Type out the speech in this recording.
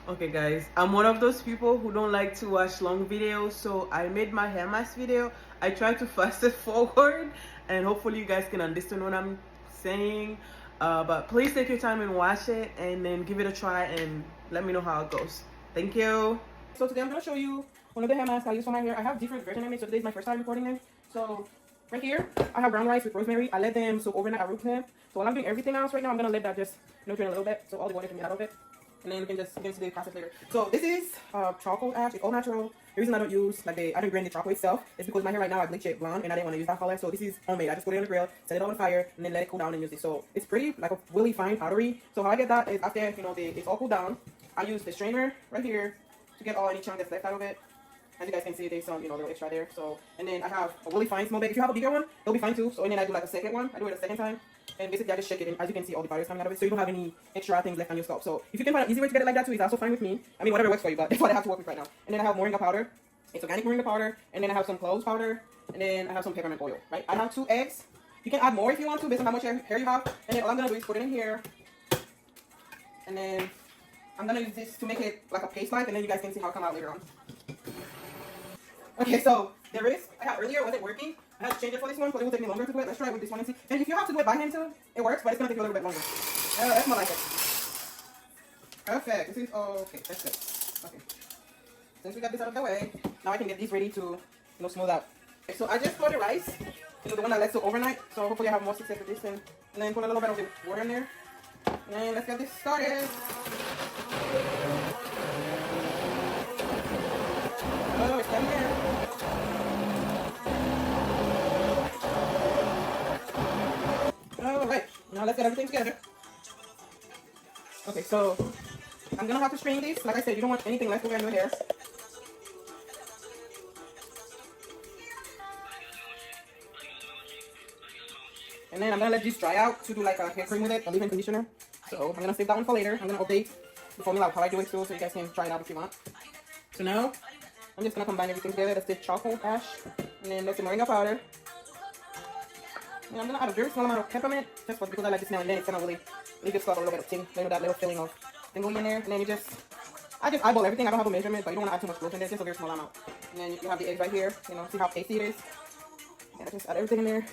Okay guys, I'm one of those people who don't like to watch long videos, so I made my hair mask video. I tried to fast it forward and hopefully you guys can understand what I'm saying. But please take your time and watch it and then give it a try and let me know how it goes. Thank you. So today I'm going to show you one of the hair masks I use for my hair. I have different versions of it, so today is my first time recording them. So right here, I have brown rice with rosemary. I let them soak overnight. I root them. So while I'm doing everything else right now, I'm going to let that just drain a little bit so all the water can get out of it. And then you can just get into the process later. So this is charcoal ash. It's all natural. The reason I don't use I don't grind the charcoal itself is because my hair right now I bleach it blonde and I didn't want to use that color. So this is homemade. I just put it on the grill, set it on fire, and then let it cool down and use it. So it's pretty like a really fine powdery. So how I get that is after it's all cooled down, I use the strainer right here to get all any chunk that's left out of it. As you guys can see, there's some little extra there. So and then I have a really fine small bag. If you have a bigger one, it'll be fine too. So and then I do like a second one. I do it a second time. And basically I just shake it, and as you can see, all the powder is coming out of it, so you don't have any extra things left on your scalp. So if you can find an easy way to get it like that too, it's also fine with me. I mean, whatever works for you, but that's what I have to work with right now. And then I have moringa powder. It's organic moringa powder. And then I have some cloves powder. And then I have some peppermint oil, right? I have 2 eggs. You can add more if you want to, based on how much hair you have. And then all I'm going to do is put it in here. And then I'm going to use this to make it like a paste-like, and then you guys can see how it comes out later on. Okay, so the wrist I had earlier wasn't working. I had to change it for this one because it will take me longer to do it. Let's try it with this one and see. And if you have to do it by hand too, it works, but it's going to take you a little bit longer. That's more like it. Perfect. This is okay. That's good. Okay. Since we got this out of the way, now I can get these ready to smooth out. Okay, so I just pour the rice, the one that lets soak overnight. So hopefully I have more success with this thing. And then put a little bit of the water in there. And let's get this started. Oh, it's done here. Alright, now let's get everything together. Okay, so I'm gonna have to strain these. Like I said, you don't want anything left over in your hair. And then I'm gonna let this dry out to do like a hair cream with it, a leave-in conditioner. So I'm gonna save that one for later. I'm gonna update the formula of how I do it too, so you guys can try it out if you want. So now I'm just gonna combine everything together. That's the charcoal ash, and then that's the moringa powder. And I'm gonna add a very small amount of peppermint, just because I like the smell, and then it's gonna really just got a little bit of ting, that little filling of tingling in there. And then I just eyeball everything. I don't have a measurement, but you don't want to add too much growth in there. Just a very small amount. And then you have the eggs right here. See how tasty it is. And I just add everything in there.